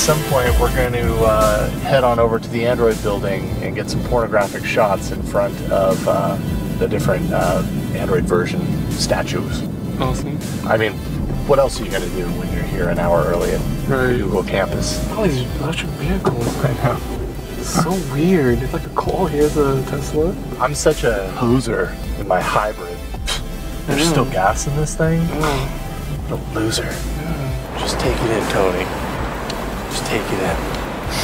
some point we're going to head on over to the Android building and get some pornographic shots in front of the different Android version statues. Awesome. I mean, what else are you going to do when you're here an hour early at Google campus? All these electric vehicles right now. It's so weird. It's like a call. Here's a Tesla. I'm such a loser in my hybrid. There's still gas in this thing? What a loser. Just take it in, Tony. Just take it in.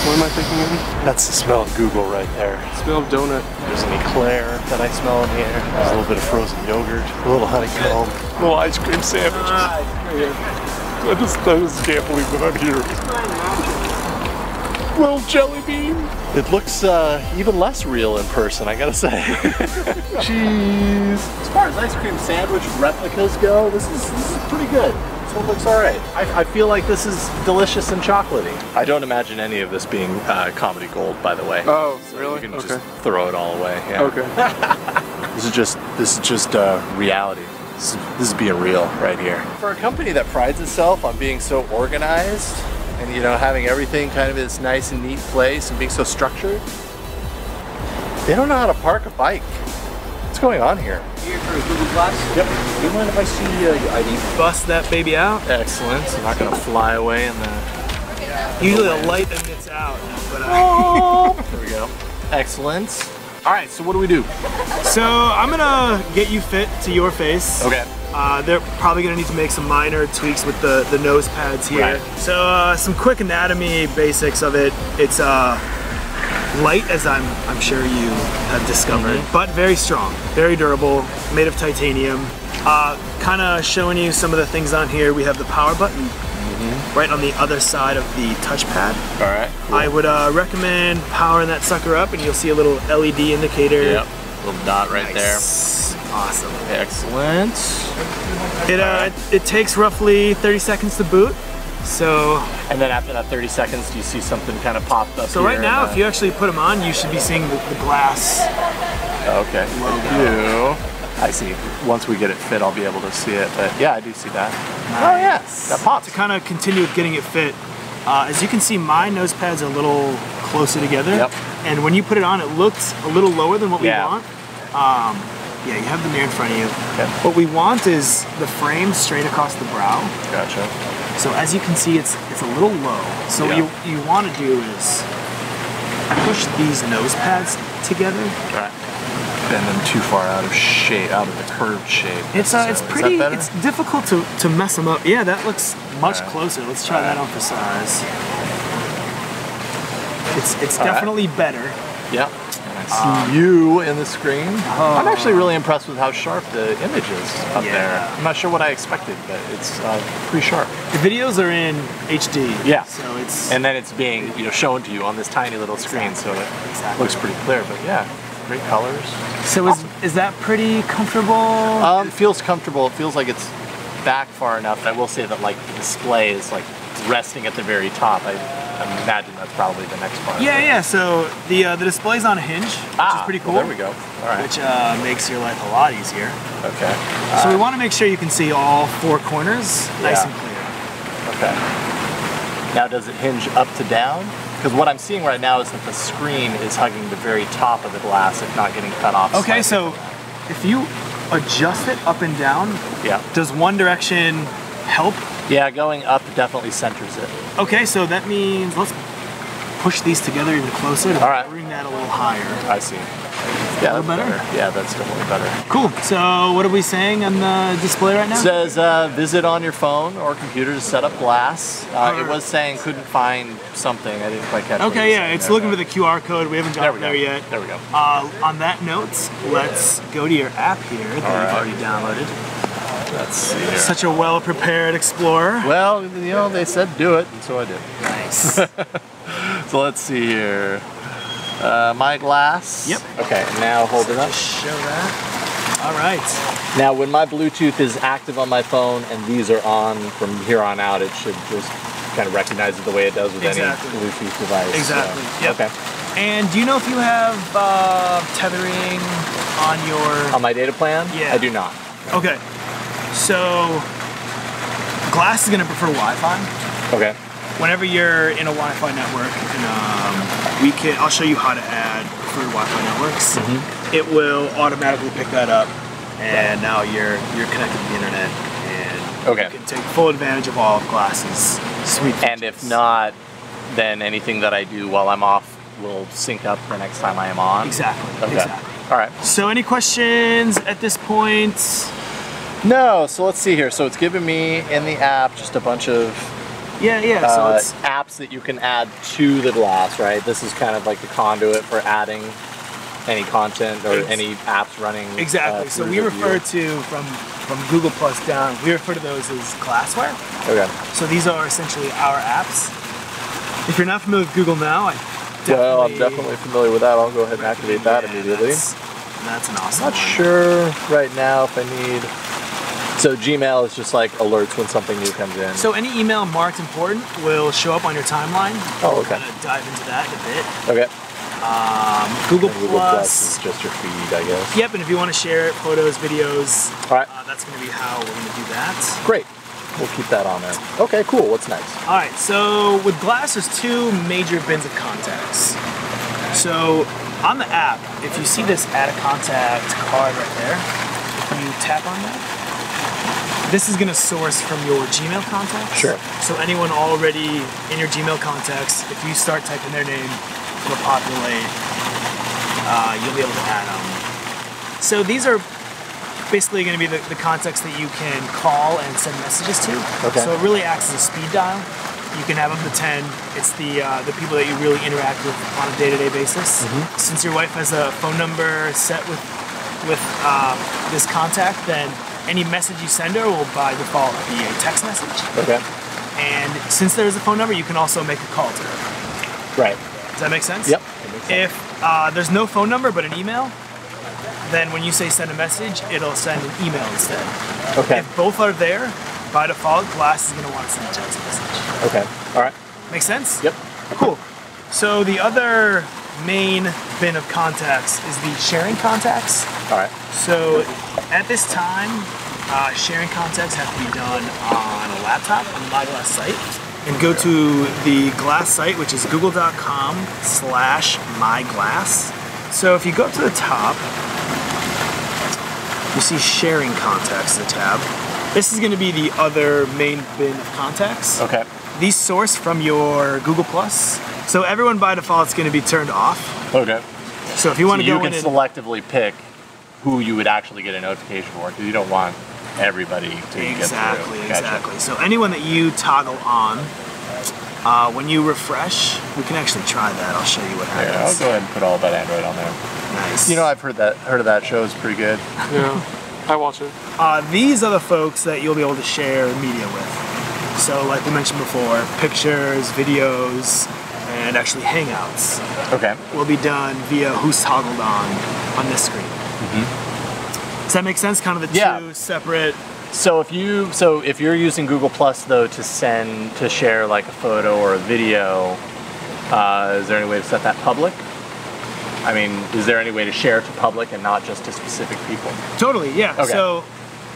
What am I thinking of? That's the smell of Google right there. Smell of donut. There's an eclair that I smell in the air. There's a little bit of frozen yogurt, a little honeycomb, a little ice cream sandwich. I just can't believe that I'm here. Little jelly bean. It looks even less real in person, I gotta say. Cheese. As far as ice cream sandwich replicas go, this is pretty good. This one looks alright. I feel like this is delicious and chocolatey. I don't imagine any of this being comedy gold, by the way. Oh, so really? You can just throw it all away. Yeah. Okay. This is just reality. This is being real right here. For a company that prides itself on being so organized and, you know, having everything kind of in this nice and neat place and being so structured, they don't know how to park a bike. What's going on here? Here for Google Glass? Yep. Do you mind if I see your ID? Bust that baby out. Excellent. I'm not gonna fly away in the... Usually the light emits out, but There we go. Excellent. All right, so what do we do? So I'm gonna get you fit to your face. Okay. They're probably gonna need to make some minor tweaks with the nose pads here. Right. So some quick anatomy basics of it. It's light, as I'm sure you have discovered, but very strong, very durable, made of titanium. Kind of showing you some of the things on here. We have the power button right on the other side of the touchpad. All right. Cool. I would recommend powering that sucker up, and you'll see a little LED indicator. Yep. Little dot right there. Awesome. Excellent. It takes roughly 30 seconds to boot. So. And then after that 30 seconds, do you see something kind of popped up? So right now, if you actually put them on, you should be seeing the glass. Okay. Logo. I see. Once we get it fit, I'll be able to see it. But yeah, I do see that. Nice. Oh yes, that pops. To kind of continue with getting it fit, as you can see, my nose pads are a little closer together. Yep. And when you put it on, it looks a little lower than what we want. Yeah, you have the mirror in front of you. Okay. What we want is the frame straight across the brow. Gotcha. So as you can see, it's a little low. So what you want to do is push these nose pads together. Right. Bend them too far out of shape, out of the curved shape. It's pretty. It's difficult to mess them up. Yeah, that looks much closer. Let's try that on for size. It's definitely better. Yep. And I see you in the screen. I'm actually really impressed with how sharp the image is up there. I'm not sure what I expected, but it's pretty sharp. The videos are in HD. Yeah. So it's and then it's being shown to you on this tiny little screen, so it looks pretty clear. But yeah. Great colors. So is that pretty comfortable? It feels comfortable. It feels like it's back far enough. I will say that like the display is like resting at the very top. I imagine that's probably the next part. Yeah. So the display's on a hinge, which is pretty cool. Well, there we go. All right. Which makes your life a lot easier. Okay. So we want to make sure you can see all four corners nice and clear. Okay. Now does it hinge up to down? Because what I'm seeing right now is that the screen is hugging the very top of the glass, if not getting cut off. Okay, so if you adjust it up and down, does one direction help? Yeah, going up definitely centers it. Okay, so that means let's push these together even closer to bring that a little higher. I see. Yeah, that's better. Yeah, that's definitely better. Cool. So what are we saying on the display right now? It says visit on your phone or computer to set up glass. It was saying couldn't find something. I didn't quite catch it. Okay, yeah, it's looking for the QR code. We haven't gotten there yet. There we go. On that note, let's go to your app here that you've already downloaded. Let's see here. Such a well-prepared explorer. Well, they said do it, and so I did. Nice. So let's see here. My glass. Yep. Okay, now hold it up. Show that. All right. Now, when my Bluetooth is active on my phone and these are on from here on out, it should just kind of recognize it the way it does with any Bluetooth device. Exactly. So, yep. Okay. And do you know if you have tethering on your... On my data plan? Yeah. I do not. Okay. So, Glass is going to prefer Wi-Fi. Okay. whenever you're in a Wi-Fi network, and I'll show you how to add preferred Wi-Fi networks. It will automatically pick that up, and now you're connected to the internet, and you can take full advantage of all of Glass's sweet features. And if not, then anything that I do while I'm off will sync up the next time I am on? Exactly. Exactly. All right. So any questions at this point? No, so let's see here. So it's giving me in the app just a bunch of so apps that you can add to the Glass, right? This is kind of like the conduit for adding any content or any apps running. Exactly. So we refer to, from Google Plus down, we refer to those as Glassware. Okay. So these are essentially our apps. If you're not familiar with Google Now, I'm definitely familiar with that. I'll go ahead and activate that immediately. That's an awesome I'm not sure right now if I need... So Gmail is just like alerts when something new comes in. So any email marked important will show up on your timeline. Oh, okay. We're going to dive into that in a bit. Okay. Google Plus is just your feed, I guess. Yep, and if you want to share photos, videos, all right. That's going to be how we're going to do that. Great. We'll keep that on there. Okay, cool. What's next? All right, so with Glass, there's two major bins of contacts. So on the app, if you see this add a contact card right there, if you tap on that, this is going to source from your Gmail contacts. Sure. So anyone already in your Gmail contacts, if you start typing their name, it'll populate. You'll be able to add them. So these are basically going to be the contacts that you can call and send messages to. Okay. So it really acts as a speed dial. You can have up to 10. It's the people that you really interact with on a day-to-day basis. Since your wife has a phone number set with this contact, then any message you send her will by default be a text message. Okay. And since there's a phone number, you can also make a call to her. Right. Does that make sense? Yep. If there's no phone number but an email, then when you say send a message, it'll send an email instead. Okay. If both are there, by default, Glass is going to want to send a text message. Okay. All right. Make sense? Yep. Cool. So the other main bin of contacts is the sharing contacts. All right. So at this time, sharing contacts have to be done on a laptop on the MyGlass site. And go to the Glass site, which is google.com/myglass. So if you go up to the top, you see sharing contacts, the tab. This is going to be the other main bin of contacts. Okay. These source from your Google Plus. So everyone by default is going to be turned off. Okay. So if you want to go in and selectively pick who you would actually get a notification for, because you don't want everybody to get through. Exactly. Gotcha. So anyone that you toggle on, when you refresh, we can actually try that. I'll show you what happens. Yeah, I'll go ahead and put all that Android on there. Nice. You know, I've heard of that show. It's pretty good. Yeah, I watch it. These are the folks that you'll be able to share media with. So like we mentioned before, pictures, videos, and actually Hangouts. Okay. Will be done via who's toggled on this screen. Does that make sense? Kind of the two separate. So if you're using Google Plus though to share like a photo or a video, is there any way to set that public? I mean, is there any way to share to public and not just to specific people? Totally, yeah. Okay. So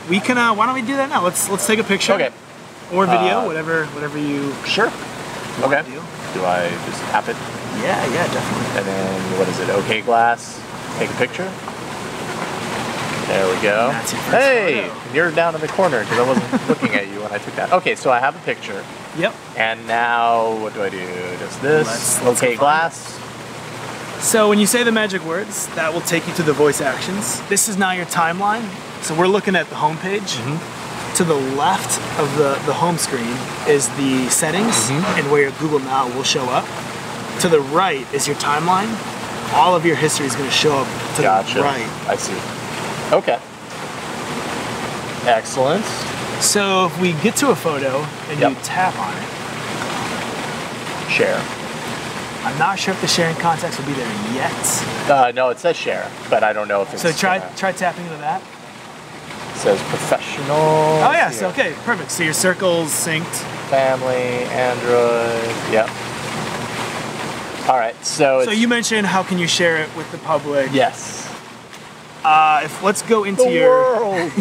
we can. Why don't we do that now? Let's take a picture. Okay. Or video, whatever you. Sure. Okay. Do. Do I just tap it? Yeah, definitely. And then what is it? OK Glass. Take a picture. There we go. That's your first hey, photo. you're down in the corner because I wasn't looking at you when I took that. Okay, so I have a picture. Yep. And now what do I do? Just this. Let's OK go Glass. So when you say the magic words, that will take you to the voice actions. This is now your timeline. So we're looking at the home page. To the left of the home screen is the settings and where your Google Now will show up. To the right is your timeline. All of your history is going to show up to the right. I see. Okay. Excellent. So if we get to a photo and you tap on it, share. I'm not sure if the sharing contacts will be there yet. No, it says share, but I don't know if it's. So try tapping into that. It says professional. Oh yes, okay, perfect. So your circle's synced. Family, Android, yep. All right, so you mentioned how can you share it with the public? Yes. Let's go into world.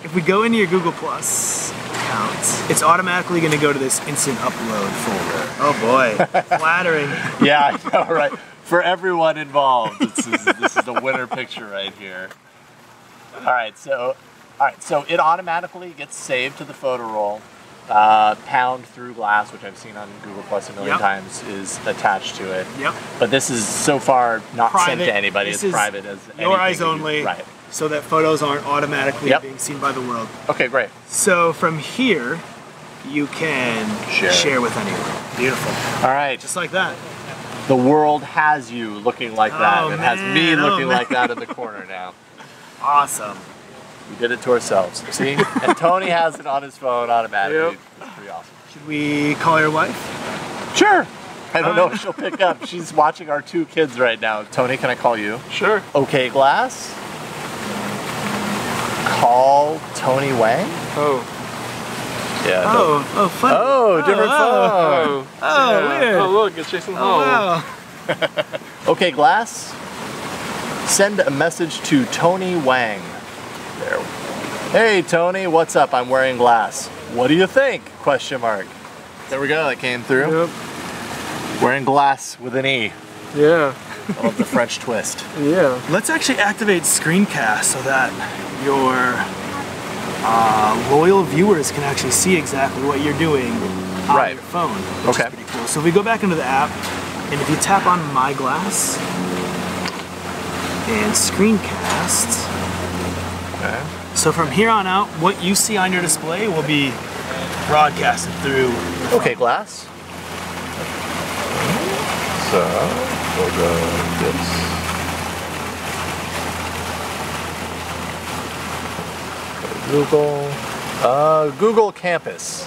if we go into your Google Plus account, It's automatically going to go to this instant upload folder. Oh boy, flattering. Yeah, I know, right? For everyone involved, this is the winner picture right here. All right, so it automatically gets saved to the photo roll. Pound through glass, which I've seen on Google Plus a million times, is attached to it. Yep. But this is so far not Private. sent to anybody. This it's private as your eyes only. Right. So that photos aren't automatically being seen by the world. Okay, great. So from here, you can share with anyone. Beautiful. All right. Just like that. The world has you looking like that. Oh, it has me man. looking like that in the corner now. Awesome. We did it to ourselves. See? And Tony has it on his phone automatically. Yep. It's pretty awesome. Should we call your wife? Sure. I don't know if she'll pick up. She's watching our 2 kids right now. Tony, can I call you? Sure. Okay, Glass. Call Tony Wang. Oh. Yeah. Oh, funny. Oh, different phone. Oh, weird. Oh, look, it's Jason Oh, Howell. wow. Okay, Glass. Send a message to Tony Wang. There. Hey, Tony, what's up? I'm wearing glass. What do you think? Question mark. There we go. That came through. Yep. Wearing glass with an E. Yeah. I love the French twist. Yeah. Let's actually activate screencast so that your loyal viewers can actually see exactly what you're doing on your phone, which is pretty cool. So if we go back into the app, and if you tap on My Glass and screencast, so from here on out, what you see on your display will be broadcasted through. Okay, Glass. So we'll go this. Google. Google Campus.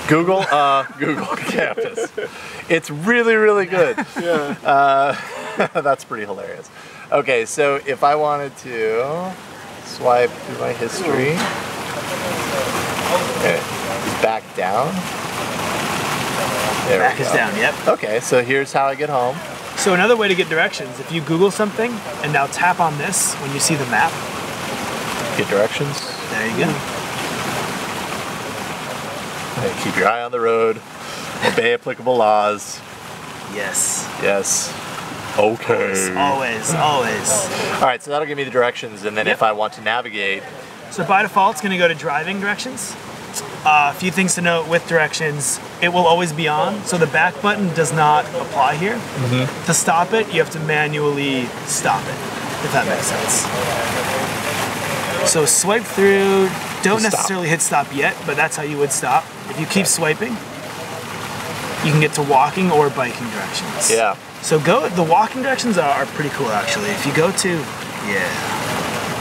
Google Campus. It's really, really good. Yeah. That's pretty hilarious. Okay, so if I wanted to swipe through my history, back down. There Back we is go. down, yep. Okay, so here's how I get home. So another way to get directions, if you Google something and now tap on this when you see the map. Get directions. There you go. Hey, keep your eye on the road. Obey applicable laws. Yes. Yes. Okay. Always, always. All right, so that'll give me the directions, and then if I want to navigate. So by default, it's going to go to driving directions. A few things to note with directions, it will always be on, so the back button does not apply here. To stop it, you have to manually stop it, if that makes sense. So swipe through, don't necessarily hit stop yet, but that's how you would stop. If you keep swiping, you can get to walking or biking directions. Yeah. So the walking directions are pretty cool actually. If you go to,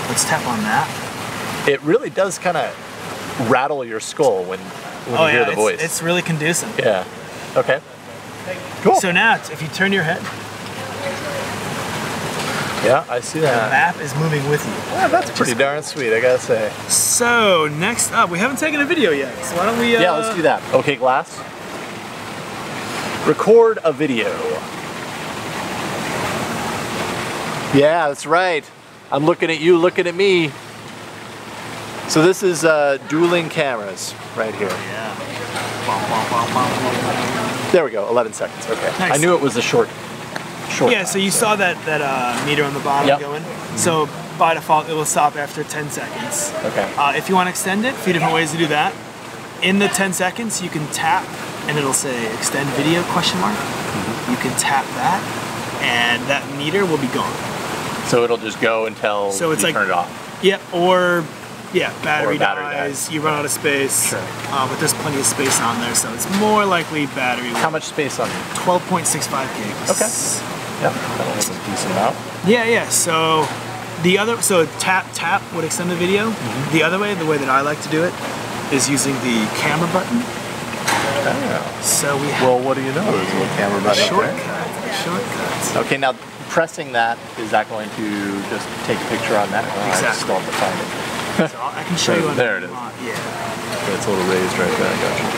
let's tap on that. It really does kind of rattle your skull when you hear the voice. It's really conducive. Yeah. Okay. Cool. So now, if you turn your head, yeah, I see the that. map is moving with you. Yeah, that's pretty darn sweet, I gotta say. So next up, we haven't taken a video yet, so why don't we? Yeah, let's do that. Okay, Glass. Record a video. Yeah, that's right. I'm looking at you, looking at me. So this is dueling cameras right here. Yeah. There we go, 11 seconds. Okay. Nice. I knew it was a short. Yeah, so you saw that meter on the bottom going. So by default, it will stop after 10 seconds. Okay. If you want to extend it, a few different ways to do that. In the 10 seconds, you can tap, and it'll say extend video ? You can tap that, and that meter will be gone. So it'll just go until you turn it off. Yep, battery dies, you run out of space. Sure. But there's plenty of space on there, so it's more likely battery. How much space on it? 12.65 gigs. Okay. Yep, that'll make a decent amount. Yeah. So tap would extend the video. The other way, the way that I like to do it, is using the camera button. Oh. So we have Well, what do you know? There's a little camera button. shortcut. Okay, now pressing that, is that going to just take a picture on that? Oh, Exactly. I still have to find it. So I can show you what There it is. Yeah. Okay, it's a little raised right there. I got you.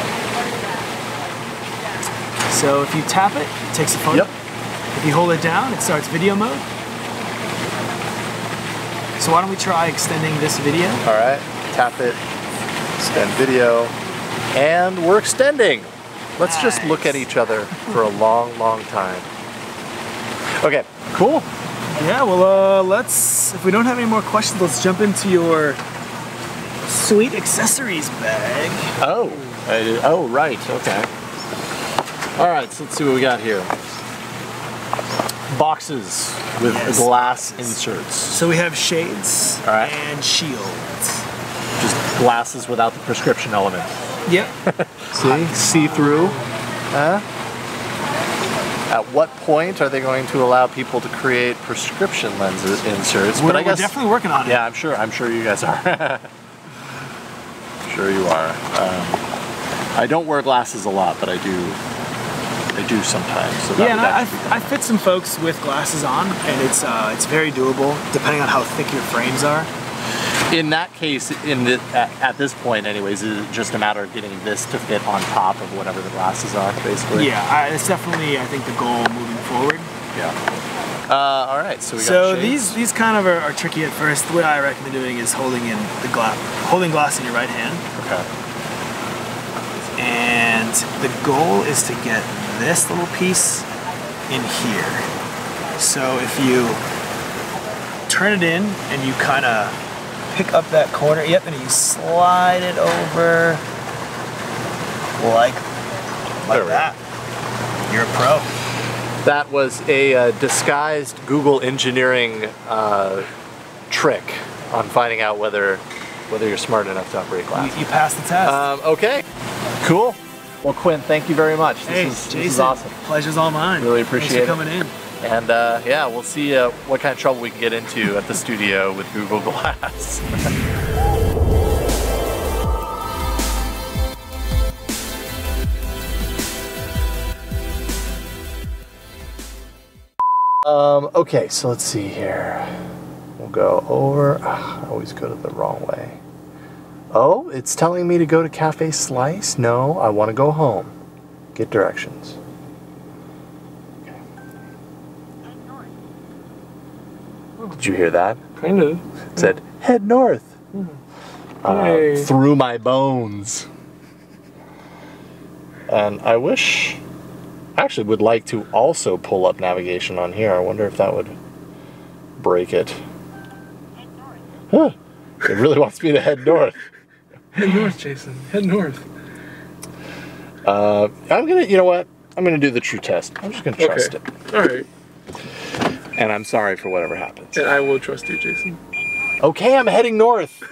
So if you tap it, it takes a photo. Yep. If you hold it down, it starts video mode. So why don't we try extending this video? All right, tap it, extend video, and we're extending. Let's just look at each other for a long, long time. Okay, cool. Yeah, well, let's, if we don't have any more questions, let's jump into your sweet accessories bag. Oh, right, okay. All right, so let's see what we got here. Boxes with glass inserts. So we have shades and shields. Just glasses without the prescription element. Yep. See through. At what point are they going to allow people to create prescription lens inserts? But I guess we're definitely working on it. Yeah, I'm sure you guys are. Sure you are. I don't wear glasses a lot, but I do sometimes. So yeah, and I fit some folks with glasses on, and it's very doable, depending on how thick your frames are. In that case, at this point anyways, is it just a matter of getting this to fit on top of whatever the glasses are, basically? Yeah, it's definitely, I think, the goal moving forward. Yeah. All right, so we got shades. these kind of are tricky at first. The way I recommend doing is holding glass in your right hand. Okay. And the goal is to get this little piece in here. So if you turn it in and you kind of pick up that corner, and you slide it over like that. You're a pro. That was a disguised Google engineering trick on finding out whether you're smart enough to operate glass. You passed the test. Okay, cool. Well, Quinn, thank you very much. This is awesome. Pleasure's all mine. Really appreciate it. Thanks for coming in. And yeah, we'll see what kind of trouble we can get into at the studio with Google Glass. Okay, so let's see here. We'll go over. I always go to the wrong way. Oh, it's telling me to go to Cafe Slice? No, I want to go home. Get directions. Okay. Did you hear that? Kind of. It said, head north. Through my bones. And I actually would like to also pull up navigation on here. I wonder if that would break it. Huh. It really wants me to head north. Head north, Jason. Head north. you know what? I'm gonna do the true test. I'm just gonna trust it. Alright. And I'm sorry for whatever happens. And I will trust you, Jason. Okay, I'm heading north.